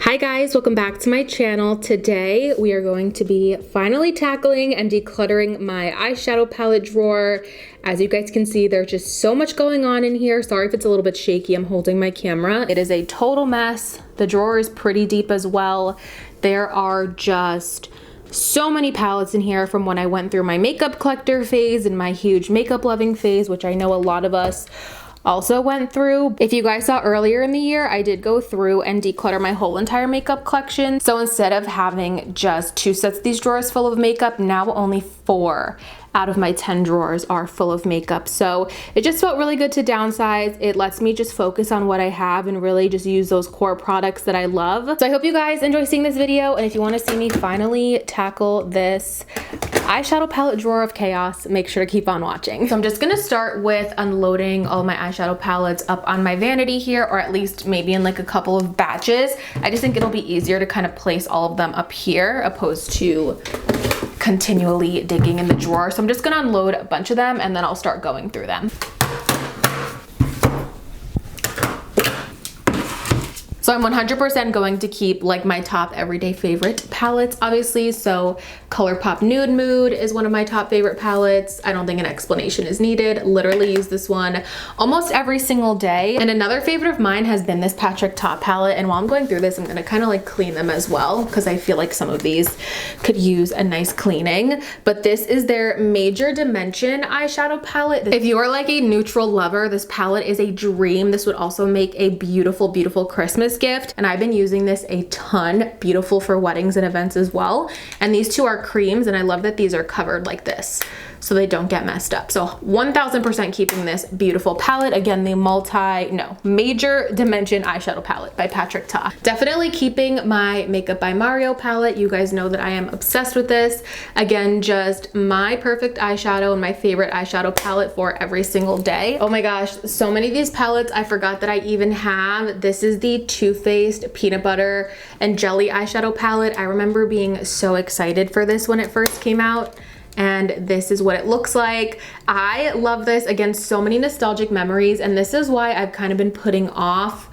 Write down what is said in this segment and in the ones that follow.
Hi guys, welcome back to my channel. Today we are going to be finally tackling and decluttering my eyeshadow palette drawer. As you guys can see, there's just so much going on in here. Sorry if it's a little bit shaky, I'm holding my camera. It is a total mess. The drawer is pretty deep as well. There are just so many palettes in here from when I went through my makeup collector phase and my huge makeup loving phase, which I know a lot of us also went through. If you guys saw earlier in the year, I did go through and declutter my whole entire makeup collection. So instead of having just 2 sets of these drawers full of makeup, now only 4 out of my 10 drawers are full of makeup. So it just felt really good to downsize. It lets me just focus on what I have and really just use those core products that I love. So I hope you guys enjoy seeing this video, and if you want to see me finally tackle this eyeshadow palette drawer of chaos, make sure to keep on watching. So I'm just gonna start with unloading all my eyeshadow palettes up on my vanity here, or at least maybe in like a couple of batches. I just think it'll be easier to kind of place all of them up here opposed to continually digging in the drawer. So I'm just gonna unload a bunch of them and then I'll start going through them. So I'm 100% going to keep like my top everyday favorite palettes, obviously. So Colourpop Nude Mood is one of my top favorite palettes. I don't think an explanation is needed. Literally use this one almost every single day. And another favorite of mine has been this Patrick Ta palette. And while I'm going through this, I'm gonna kind of like clean them as well, because I feel like some of these could use a nice cleaning. But this is their Major Dimension eyeshadow palette. If you are like a neutral lover, this palette is a dream. This would also make a beautiful, beautiful Christmas gift, and I've been using this a ton. Beautiful for weddings and events as well. And these two are creams, and I love that these are covered like this so they don't get messed up. So 1000% keeping this beautiful palette. Again, the Major Dimension eyeshadow palette by Patrick Ta. Definitely keeping my Makeup by Mario palette. You guys know that I am obsessed with this. Again, just my perfect eyeshadow and my favorite eyeshadow palette for every single day. Oh my gosh, so many of these palettes I forgot that I even have. This is the Too Faced Peanut Butter and Jelly eyeshadow palette. I remember being so excited for this when it first came out, and this is what it looks like. I love this. Again, so many nostalgic memories, and this is why I've kind of been putting off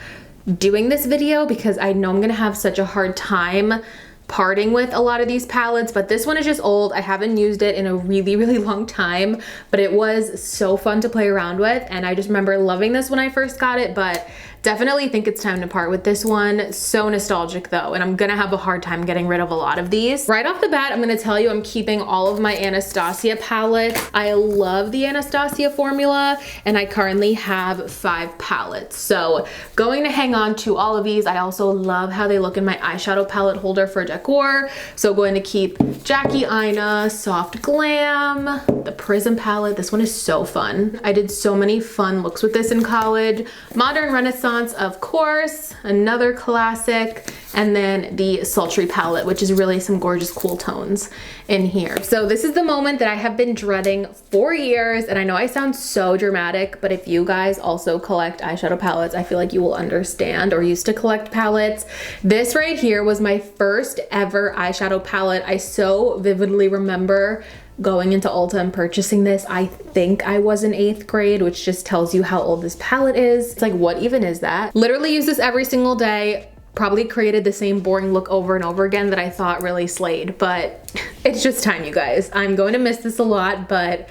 doing this video, because I know I'm gonna have such a hard time parting with a lot of these palettes. But this one is just old. I haven't used it in a really, really long time, but it was so fun to play around with, and I just remember loving this when I first got it. But definitely think it's time to part with this one. So nostalgic though, and I'm gonna have a hard time getting rid of a lot of these. Right off the bat, I'm gonna tell you I'm keeping all of my Anastasia palettes. I love the Anastasia formula, and I currently have 5 palettes. So going to hang on to all of these. I also love how they look in my eyeshadow palette holder for decor. So going to keep Jackie Aina, Soft Glam, the Prism palette. This one is so fun. I did so many fun looks with this in college. Modern Renaissance, of course, another classic, and then the Sultry palette, which is really some gorgeous cool tones in here. So this is the moment that I have been dreading for years, and I know I sound so dramatic, but if you guys also collect eyeshadow palettes, I feel like you will understand, or used to collect palettes. This right here was my first ever eyeshadow palette. I so vividly remember going into Ulta and purchasing this. I think I was in 8th grade, which just tells you how old this palette is. It's like, what even is that? Literally use this every single day. Probably created the same boring look over and over again that I thought really slayed, but it's just time, you guys. I'm going to miss this a lot, but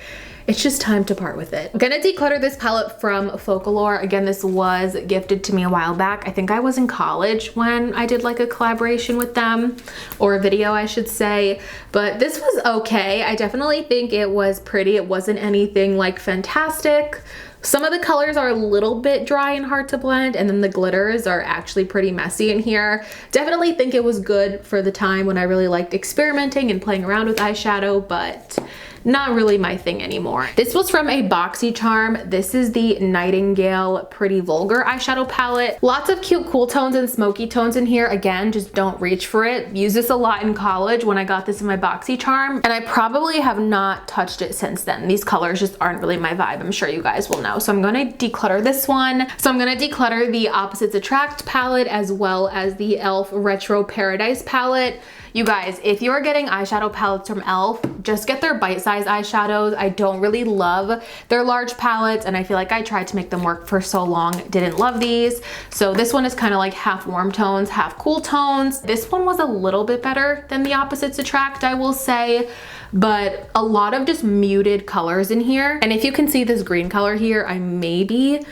it's just time to part with it. I'm gonna declutter this palette from Folklore. Again, this was gifted to me a while back. I think I was in college when I did like a collaboration with them, or a video I should say, but this was okay. I definitely think it was pretty. It wasn't anything like fantastic. Some of the colors are a little bit dry and hard to blend, and then the glitters are actually pretty messy in here. Definitely think it was good for the time when I really liked experimenting and playing around with eyeshadow, but not really my thing anymore. This was from a BoxyCharm. This is the Nightingale Pretty Vulgar eyeshadow palette. Lots of cute cool tones and smoky tones in here. Again, just don't reach for it. Used this a lot in college when I got this in my BoxyCharm, and I probably have not touched it since then. These colors just aren't really my vibe. I'm sure you guys will know. So I'm gonna declutter this one. So I'm gonna declutter the Opposites Attract palette, as well as the e.l.f. Retro Paradise palette. You guys, if you're getting eyeshadow palettes from e.l.f., just get their bite-sized eyeshadows. I don't really love their large palettes, and I feel like I tried to make them work for so long, didn't love these. So this one is kind of like half warm tones, half cool tones. This one was a little bit better than the Opposites Attract, I will say, but a lot of just muted colors in here. And if you can see this green color here, I maybe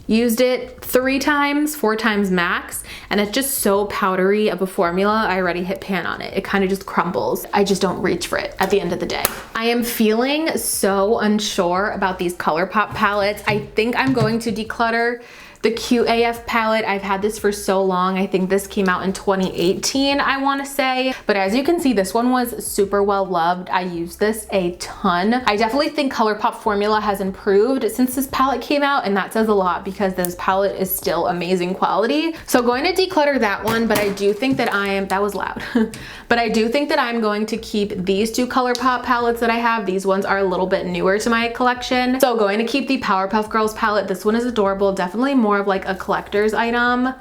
used it 3 times, 4 times max, and it's just so powdery of a formula. I already hit pan on it. It kind of just crumbles. I just don't reach for it at the end of the day. I am feeling so unsure about these Colourpop palettes. I think I'm going to declutter the Cute AF palette. I've had this for so long. I think this came out in 2018, I wanna say. But as you can see, this one was super well loved. I used this a ton. I definitely think Colourpop formula has improved since this palette came out, and that says a lot because this palette is still amazing quality. So going to declutter that one, but I do think that that was loud. But I do think that I'm going to keep these 2 Colourpop palettes that I have. These ones are a little bit newer to my collection. So going to keep the Powerpuff Girls palette. This one is adorable, definitely more of like a collector's item.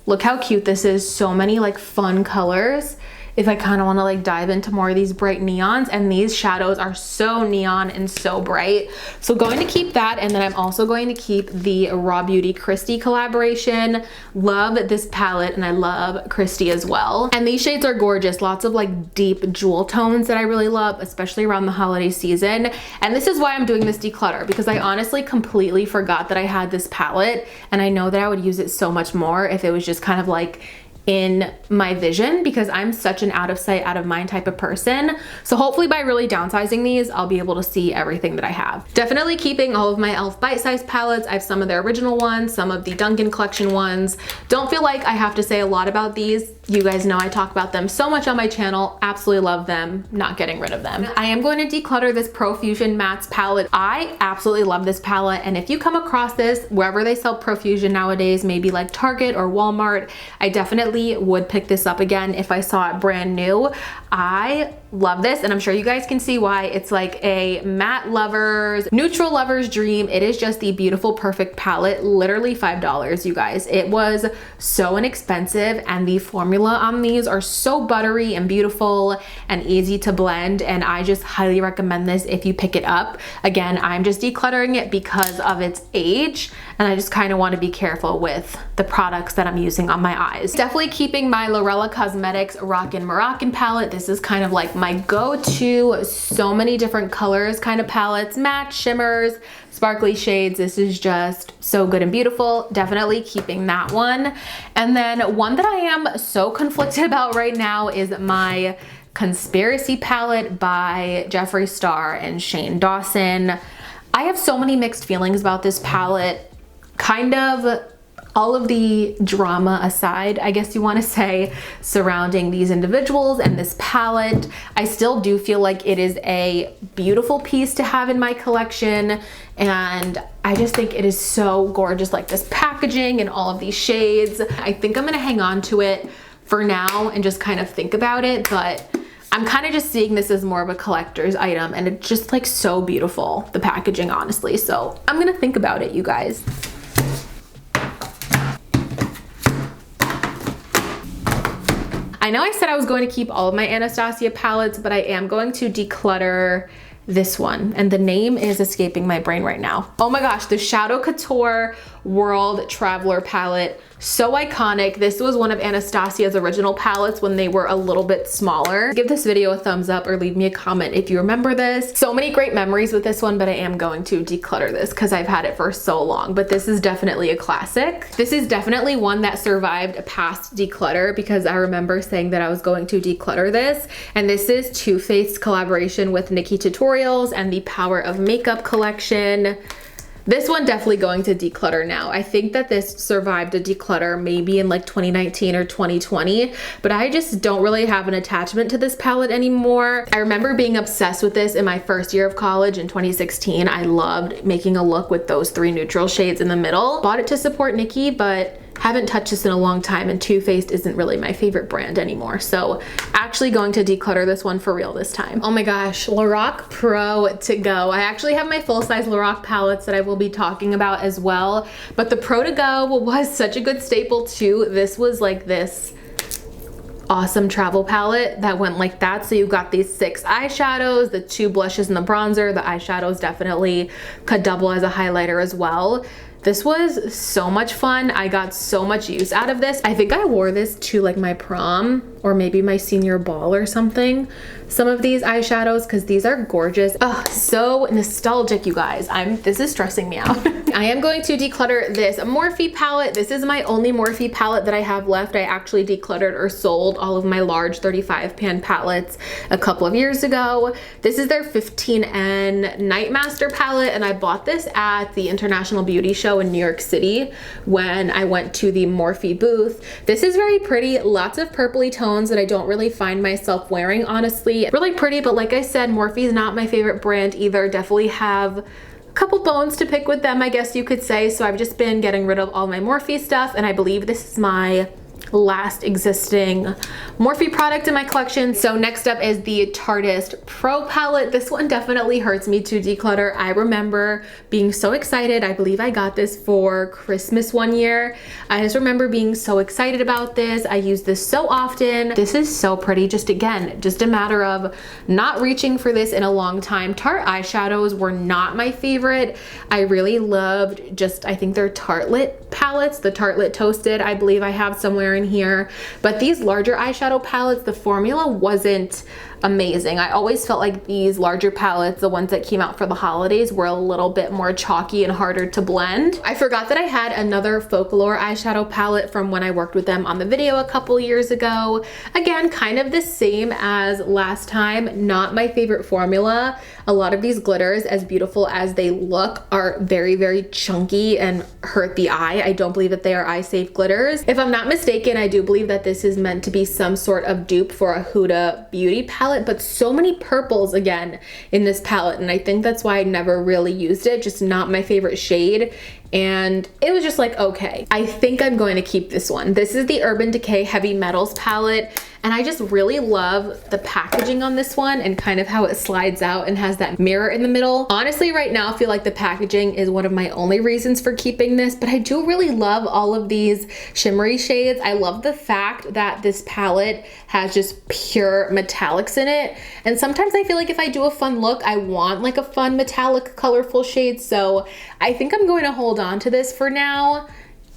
Look how cute this is. So many like fun colors. If I kind of want to like dive into more of these bright neons, and these shadows are so neon and so bright. So going to keep that, and then I'm also going to keep the Raw Beauty Christy collaboration. Love this palette, and I love Christy as well. And these shades are gorgeous. Lots of like deep jewel tones that I really love, especially around the holiday season. And this is why I'm doing this declutter, because I honestly completely forgot that I had this palette, and I know that I would use it so much more if it was just kind of like in my vision, because I'm such an out of sight, out of mind type of person. So hopefully by really downsizing these, I'll be able to see everything that I have. Definitely keeping all of my e.l.f. bite-sized palettes. I have some of their original ones, some of the Dunkin' collection ones. Don't feel like I have to say a lot about these. You guys know I talk about them so much on my channel. Absolutely love them. Not getting rid of them. I am going to declutter this Profusion Mattes palette. I absolutely love this palette, and if you come across this wherever they sell Profusion nowadays, maybe like Target or Walmart, I definitely would pick this up again if I saw it brand new. I love this, and I'm sure you guys can see why. It's like a matte lover's, neutral lover's dream. It is just the beautiful, perfect palette. Literally $5, you guys. It was so inexpensive, and the formula on these are so buttery and beautiful and easy to blend, and I just highly recommend this if you pick it up. Again, I'm just decluttering it because of its age, and I just kind of want to be careful with the products that I'm using on my eyes. Definitely keeping my Lorella Cosmetics Rockin' Moroccan palette. This is kind of like my go-to, so many different colors kind of palettes, matte, shimmers, sparkly shades. This is just so good and beautiful. Definitely keeping that one. And then one that I am so conflicted about right now is my Conspiracy palette by Jeffree Star and Shane Dawson. I have so many mixed feelings about this palette. Kind of all of the drama aside, I guess you want to say, surrounding these individuals and this palette, I still do feel like it is a beautiful piece to have in my collection, and I just think it is so gorgeous, like this packaging and all of these shades. I think I'm gonna hang on to it for now and just kind of think about it, but I'm kind of just seeing this as more of a collector's item, and it's just like so beautiful, the packaging, honestly. So I'm gonna think about it, you guys. I know I said I was going to keep all of my Anastasia palettes, but I am going to declutter this one, and the name is escaping my brain right now. Oh my gosh, the Shadow Couture World Traveler palette. So iconic. This was one of Anastasia's original palettes when they were a little bit smaller. Give this video a thumbs up or leave me a comment if you remember this. So many great memories with this one, but I am going to declutter this because I've had it for so long. But this is definitely a classic. This is definitely one that survived past declutter because I remember saying that I was going to declutter this. And this is Too Faced collaboration with Nikki Tutorials and the Power of Makeup collection. This one definitely going to declutter now. I think that this survived a declutter maybe in like 2019 or 2020, but I just don't really have an attachment to this palette anymore. I remember being obsessed with this in my first year of college in 2016. I loved making a look with those 3 neutral shades in the middle. Bought it to support Nikki, but haven't touched this in a long time, and Too Faced isn't really my favorite brand anymore. So actually going to declutter this one for real this time. Oh my gosh, Lorac Pro to go. I actually have my full-size Lorac palettes that I will be talking about as well, but the Pro to go was such a good staple too. This was like this awesome travel palette that went like that. So you got these 6 eyeshadows, the 2 blushes and the bronzer. The eyeshadows definitely could double as a highlighter as well. This was so much fun. I got so much use out of this. I think I wore this to like my prom or maybe my senior ball or something. Some of these eyeshadows, because these are gorgeous. Oh, so nostalgic, you guys. This is stressing me out. I am going to declutter this Morphe palette. This is my only Morphe palette that I have left. I actually decluttered or sold all of my large 35 pan palettes a couple of years ago. This is their 15N Nightmaster palette, and I bought this at the International Beauty Show in New York City when I went to the Morphe booth. This is very pretty, lots of purpley tones that I don't really find myself wearing, honestly. Really pretty, but like I said, Morphe is not my favorite brand either. Definitely have a couple bones to pick with them, I guess you could say. So I've just been getting rid of all my Morphe stuff, and I believe this is my last existing Morphe product in my collection. So next up is the Tarte Pro palette. This one definitely hurts me to declutter. I remember being so excited. I believe I got this for Christmas one year. I just remember being so excited about this. I use this so often. This is so pretty. Just again, just a matter of not reaching for this in a long time. Tarte eyeshadows were not my favorite. I really loved I think they're Tartelette palettes, the Tartelette Toasted, I believe I have somewhere in here. But these larger eyeshadow palettes, the formula wasn't amazing. I always felt like these larger palettes, the ones that came out for the holidays, were a little bit more chalky and harder to blend. I forgot that I had another Folklore eyeshadow palette from when I worked with them on the video a couple years ago. Again, kind of the same as last time, not my favorite formula. A lot of these glitters, as beautiful as they look, are very, very chunky and hurt the eye. I don't believe that they are eye safe glitters. If I'm not mistaken, I do believe that this is meant to be some sort of dupe for a Huda Beauty palette, but so many purples again in this palette, and I think that's why I never really used it. Just not my favorite shade, and it was just like, okay, I think I'm going to keep this one. This is the Urban Decay Heavy Metals palette, and I just really love the packaging on this one and kind of how it slides out and has that mirror in the middle. Honestly, right now I feel like the packaging is one of my only reasons for keeping this, but I do really love all of these shimmery shades. I love the fact that this palette has just pure metallics in it, and sometimes I feel like if I do a fun look, I want like a fun metallic colorful shade, so I think I'm going to hold on to this for now.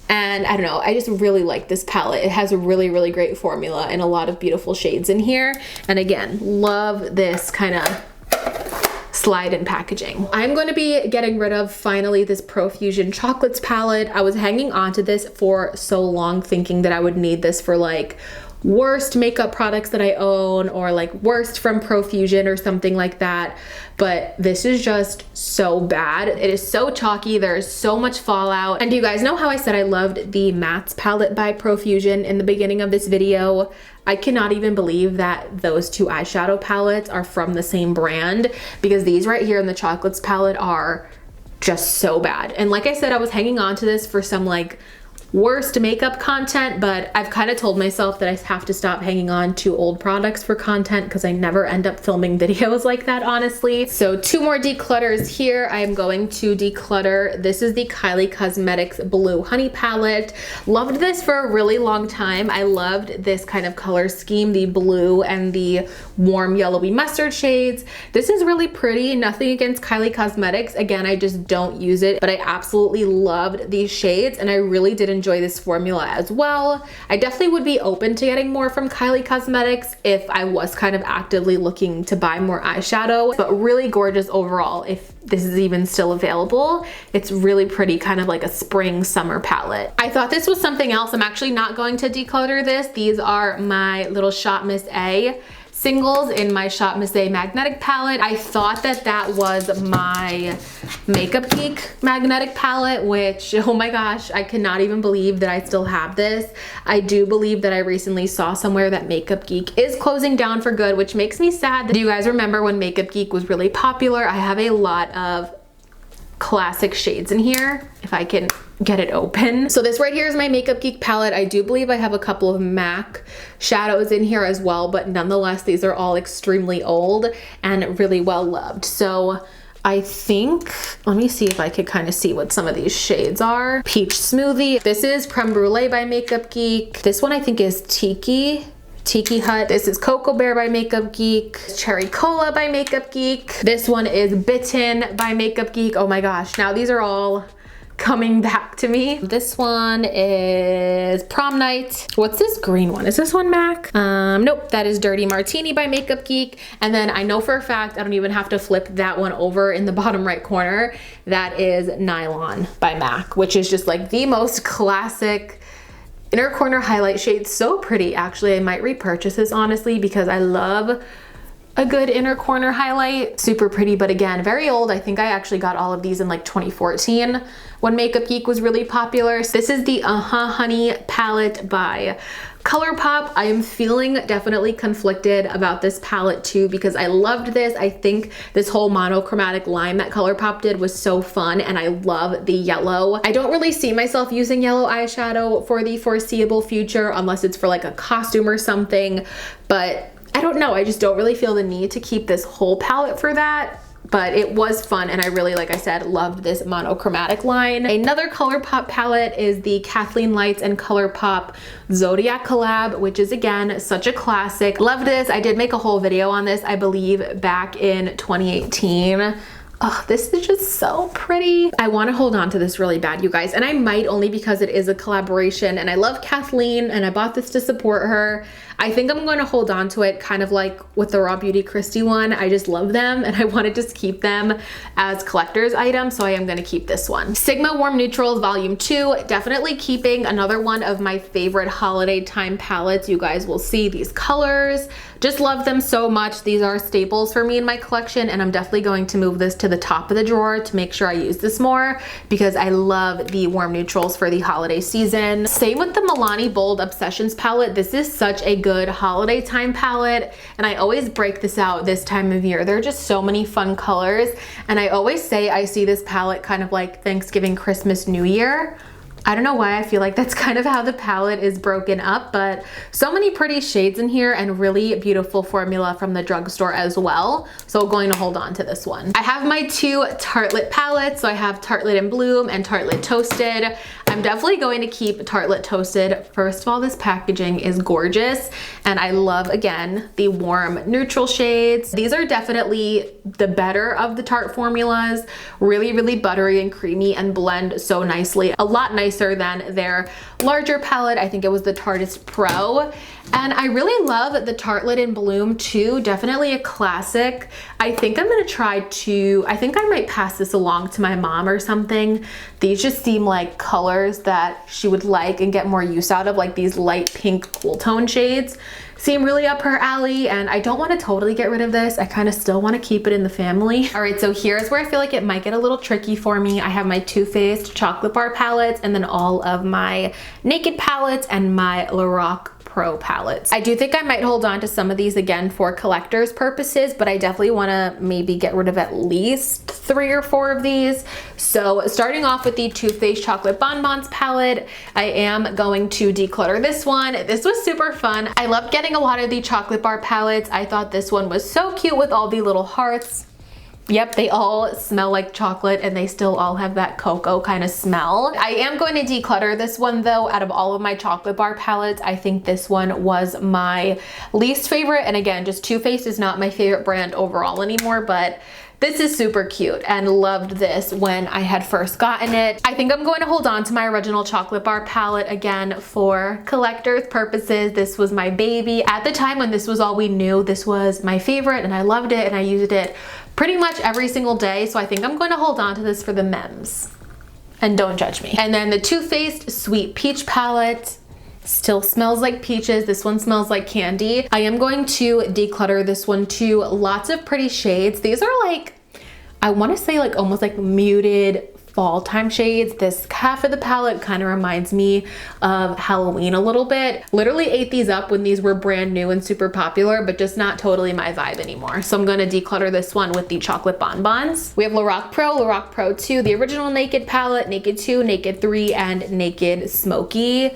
And I don't know, I just really like this palette. It has a really, really great formula and a lot of beautiful shades in here. And again, love this kind of slide in packaging. I'm going to be getting rid of finally this Profusion Chocolates palette. I was hanging on to this for so long thinking that I would need this for like worst makeup products that I own, or like worst from Profusion or something like that, but this is just so bad. It is so chalky, there's so much fallout. And you guys know how I said I loved the Mattes palette by Profusion in the beginning of this video? I cannot even believe that those two eyeshadow palettes are from the same brand, because these right here in the Chocolates palette are just so bad. And like I said, I was hanging on to this for some like worst makeup content, but I've kind of told myself that I have to stop hanging on to old products for content because I never end up filming videos like that, honestly. So 2 more declutters here. I am going to declutter. This is the Kylie Cosmetics Blue Honey palette. Loved this for a really long time. I loved this kind of color scheme, the blue and the warm yellowy mustard shades. This is really pretty. Nothing against Kylie Cosmetics. Again, I just don't use it, but I absolutely loved these shades, and I really did enjoy this formula as well. I definitely would be open to getting more from Kylie Cosmetics if I was kind of actively looking to buy more eyeshadow, but really gorgeous overall if this is even still available. It's really pretty, kind of like a spring summer palette. I thought this was something else. I'm actually not going to declutter this. These are my little Shop Miss A singles in my Shop Miss A magnetic palette. I thought that that was my Makeup Geek magnetic palette, which, oh my gosh, I cannot even believe that I still have this. I do believe that I recently saw somewhere that Makeup Geek is closing down for good, which makes me sad. Do you guys remember when Makeup Geek was really popular? I have a lot of classic shades in here, if I can get it open. So this right here is my Makeup Geek palette. I do believe I have a couple of MAC shadows in here as well, but nonetheless, these are all extremely old and really well loved. So I think, let me see if I could kind of see what some of these shades are. Peach Smoothie. This is Creme Brulee by Makeup Geek. This one I think is Tiki Tiki Hut. This is Cocoa Bear by Makeup Geek. Cherry Cola by Makeup Geek. This one is Bitten by Makeup Geek. Oh my gosh, now these are all coming back to me. This one is Prom Night. What's this green one? Is this one MAC? Nope, that is Dirty Martini by Makeup Geek. And then I know for a fact, I don't even have to flip that one over in the bottom right corner. That is Nylon by MAC, which is just like the most classic inner corner highlight shade. So pretty, actually. I might repurchase this honestly because I love a good inner corner highlight. Super pretty, but again, very old. I think I actually got all of these in like 2014 when Makeup Geek was really popular. So this is the Honey palette by Colourpop. I am feeling definitely conflicted about this palette too because I loved this. I think this whole monochromatic line that Colourpop did was so fun, and I love the yellow. I don't really see myself using yellow eyeshadow for the foreseeable future unless it's for like a costume or something, but I don't know, I just don't really feel the need to keep this whole palette for that. But it was fun, and I really, like I said, loved this monochromatic line. Another Colourpop palette is the Kathleen Lights and Colourpop Zodiac collab, which is again such a classic. Love this. I did make a whole video on this, I believe, back in 2018. Oh, this is just so pretty. I want to hold on to this really bad, you guys, and I might, only because it is a collaboration and I love Kathleen and I bought this to support her. I think I'm going to hold on to it, kind of like with the Raw Beauty Kristi one. I just love them and I want to just keep them as collector's items, so I am going to keep this one. Sigma Warm Neutrals Volume 2, definitely keeping. Another one of my favorite holiday time palettes. You guys will see these colors. Just love them so much. These are staples for me in my collection, and I'm definitely going to move this to the top of the drawer to make sure I use this more because I love the warm neutrals for the holiday season. Same with the Milani Bold Obsessions palette. This is such a good holiday time palette, and I always break this out this time of year. There are just so many fun colors, and I always say I see this palette kind of like Thanksgiving, Christmas, New Year. I don't know why I feel like that's kind of how the palette is broken up, but so many pretty shades in here and really beautiful formula from the drugstore as well. So I'm going to hold on to this one. I have my two Tartelette palettes. So I have Tartelette in Bloom and Tartelette Toasted. I'm definitely going to keep Tartelette Toasted. First of all, this packaging is gorgeous, and I love, again, the warm neutral shades. These are definitely the better of the Tarte formulas. Really, really buttery and creamy and blend so nicely. A lot nicer than their larger palette. I think it was the Tartist Pro. And I really love the Tartelette in Bloom too. Definitely a classic. I think I'm gonna try to, I think I might pass this along to my mom or something. These just seem like colors that she would like and get more use out of, like these light pink cool tone shades. Seem really up her alley, and I don't want to totally get rid of this. I kind of still want to keep it in the family. All right, so here's where I feel like it might get a little tricky for me. I have my Too Faced chocolate bar palettes, and then all of my Naked palettes and my Lorac Pro palettes. I do think I might hold on to some of these again for collector's purposes, but I definitely want to maybe get rid of at least 3 or 4 of these. So starting off with the Too Faced Chocolate Bonbons palette, I am going to declutter this one. This was super fun. I loved getting a lot of the chocolate bar palettes. I thought this one was so cute with all the little hearts. Yep, they all smell like chocolate and they still all have that cocoa kind of smell. I am going to declutter this one though. Out of all of my chocolate bar palettes, I think this one was my least favorite. And again, just Too Faced is not my favorite brand overall anymore, but this is super cute and loved this when I had first gotten it. I think I'm going to hold on to my original chocolate bar palette again for collector's purposes. This was my baby. At the time when this was all we knew, this was my favorite and I loved it and I used it pretty much every single day. So I think I'm going to hold on to this for the memes. And don't judge me. And then the Too Faced Sweet Peach palette. Still smells like peaches. This one smells like candy. I am going to declutter this one too. Lots of pretty shades. These are like, I want to say like almost like muted fall time shades. This half of the palette kind of reminds me of Halloween a little bit. Literally ate these up when these were brand new and super popular, but just not totally my vibe anymore. So I'm going to declutter this one with the chocolate bonbons. We have Lorac Pro, Lorac Pro 2, the original Naked palette, Naked 2, Naked 3, and Naked Smoky.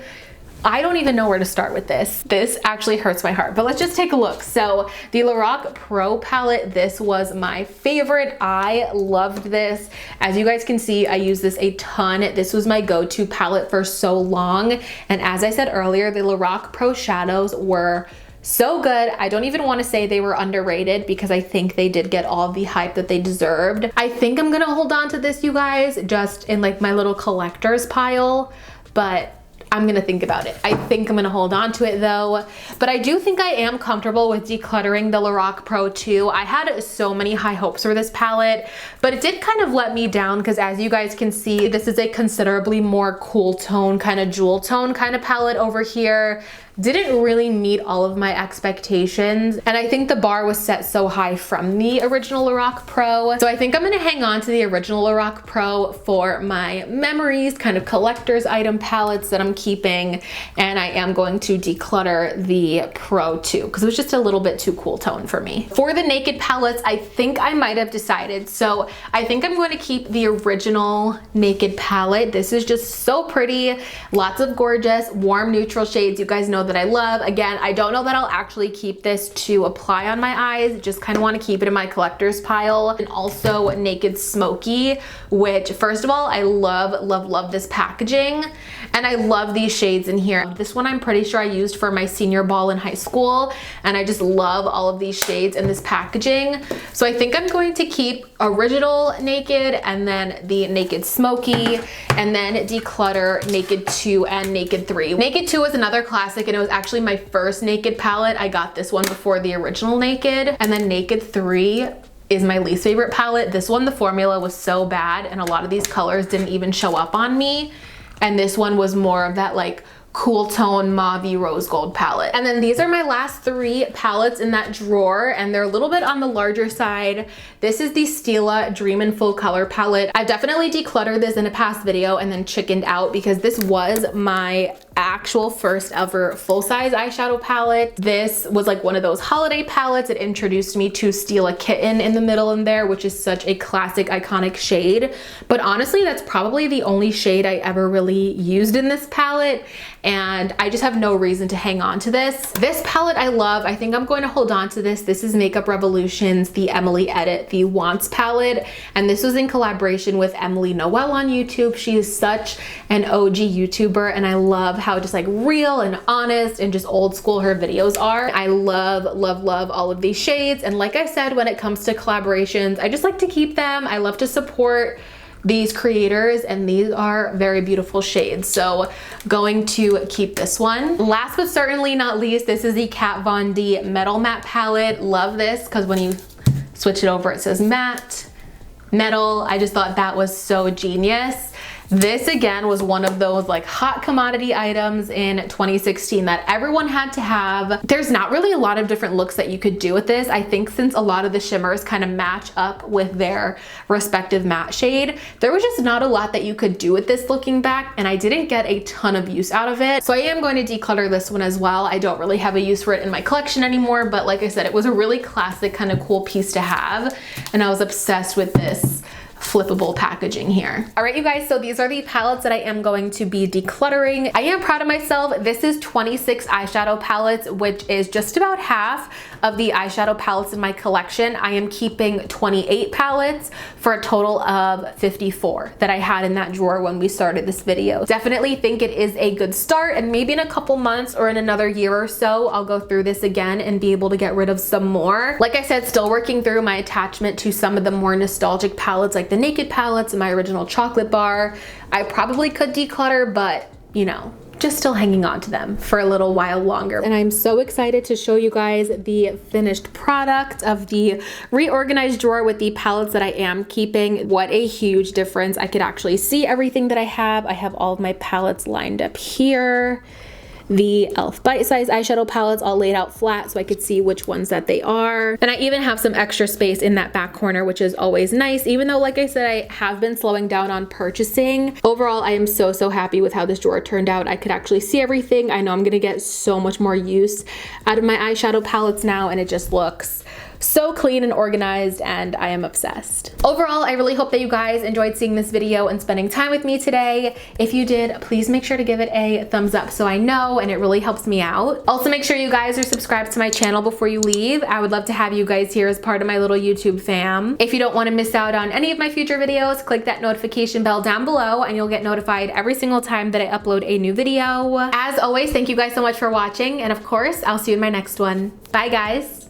I don't even know where to start with this. This actually hurts my heart, but let's just take a look. So the Lorac Pro palette, this was my favorite. I loved this. As you guys can see, I use this a ton. This was my go-to palette for so long. And as I said earlier, the Lorac Pro shadows were So good. I don't even want to say they were underrated because I think they did get all the hype that they deserved. I think I'm gonna hold on to this, you guys, just in like my little collector's pile, but I'm gonna think about it. I think I'm gonna hold on to it though. But I do think I am comfortable with decluttering the Lorac Pro 2. I had so many high hopes for this palette, but it did kind of let me down because as you guys can see, this is a considerably more cool tone, kind of jewel tone kind of palette over here. Didn't really meet all of my expectations, and I think the bar was set so high from the original Lorac Pro. So I think I'm gonna hang on to the original Lorac Pro for my memories, kind of collector's item palettes that I'm keeping, and I am going to declutter the Pro 2 because it was just a little bit too cool tone for me. For the Naked palettes, I think I might have decided. So I think I'm going to keep the original Naked palette. This is just so pretty. Lots of gorgeous, warm, neutral shades. You guys know that I love. Again, I don't know that I'll actually keep this to apply on my eyes. Just kind of want to keep it in my collector's pile. And also Naked Smoky, which first of all, I love this packaging. And I love these shades in here. This one I'm pretty sure I used for my senior ball in high school. And I just love all of these shades in this packaging. So I think I'm going to keep original Naked and then the Naked Smoky and then declutter Naked 2 and Naked 3. Naked 2 was another classic and it was actually my first Naked palette. I got this one before the original Naked. And then Naked 3 is my least favorite palette. This one, the formula was so bad and a lot of these colors didn't even show up on me. And this one was more of that like cool tone mauve rose gold palette. And then these are my last 3 palettes in that drawer and they're a little bit on the larger side. This is the Stila Dream in Full Color palette. I've definitely decluttered this in a past video and then chickened out because this was my actual first ever full-size eyeshadow palette. This was like one of those holiday palettes. It introduced me to Stila Kitten in the middle in there, which is such a classic iconic shade. But honestly, that's probably the only shade I ever really used in this palette. And I just have no reason to hang on to this. This palette I love. I think I'm going to hold on to this. This is Makeup Revolution's The Emily Edit, the Wants palette. And this was in collaboration with Emily Noel on YouTube. She is such an OG YouTuber and I love how just like real and honest and just old school her videos are. I love all of these shades. And like I said, when it comes to collaborations, I just like to keep them. I love to support these creators and these are very beautiful shades. So going to keep this one. Last but certainly not least, this is the Kat Von D Metal Matte palette. Love this because when you switch it over, it says matte, metal. I just thought that was so genius. This again was one of those like hot commodity items in 2016 that everyone had to have. There's not really a lot of different looks that you could do with this. I think since a lot of the shimmers kind of match up with their respective matte shade, there was just not a lot that you could do with this looking back, and I didn't get a ton of use out of it. So I am going to declutter this one as well. I don't really have a use for it in my collection anymore, but like I said, it was a really classic kind of cool piece to have, and I was obsessed with this flippable packaging here. All right, you guys, so these are the palettes that I am going to be decluttering. I am proud of myself. This is 26 eyeshadow palettes, which is just about half of the eyeshadow palettes in my collection. I am keeping 28 palettes for a total of 54 that I had in that drawer when we started this video. Definitely think it is a good start, and maybe in a couple months or in another year or so, I'll go through this again and be able to get rid of some more. Like I said, still working through my attachment to some of the more nostalgic palettes like the Naked palettes and my original chocolate bar. I probably could declutter, but you know, just still hanging on to them for a little while longer. And I'm so excited to show you guys the finished product of the reorganized drawer with the palettes that I am keeping. What a huge difference. I could actually see everything that I have. I have all of my palettes lined up here. The e.l.f. bite-sized eyeshadow palettes all laid out flat so I could see which ones that they are. And I even have some extra space in that back corner, which is always nice, even though, like I said, I have been slowing down on purchasing. Overall, I am so happy with how this drawer turned out. I could actually see everything. I know I'm gonna get so much more use out of my eyeshadow palettes now, and it just looks so clean and organized, and I am obsessed. Overall, I really hope that you guys enjoyed seeing this video and spending time with me today. If you did, please make sure to give it a thumbs up so I know, and it really helps me out. Also, make sure you guys are subscribed to my channel before you leave. I would love to have you guys here as part of my little YouTube fam. If you don't want to miss out on any of my future videos, click that notification bell down below and you'll get notified every single time that I upload a new video. As always, thank you guys so much for watching, and of course, I'll see you in my next one. Bye guys!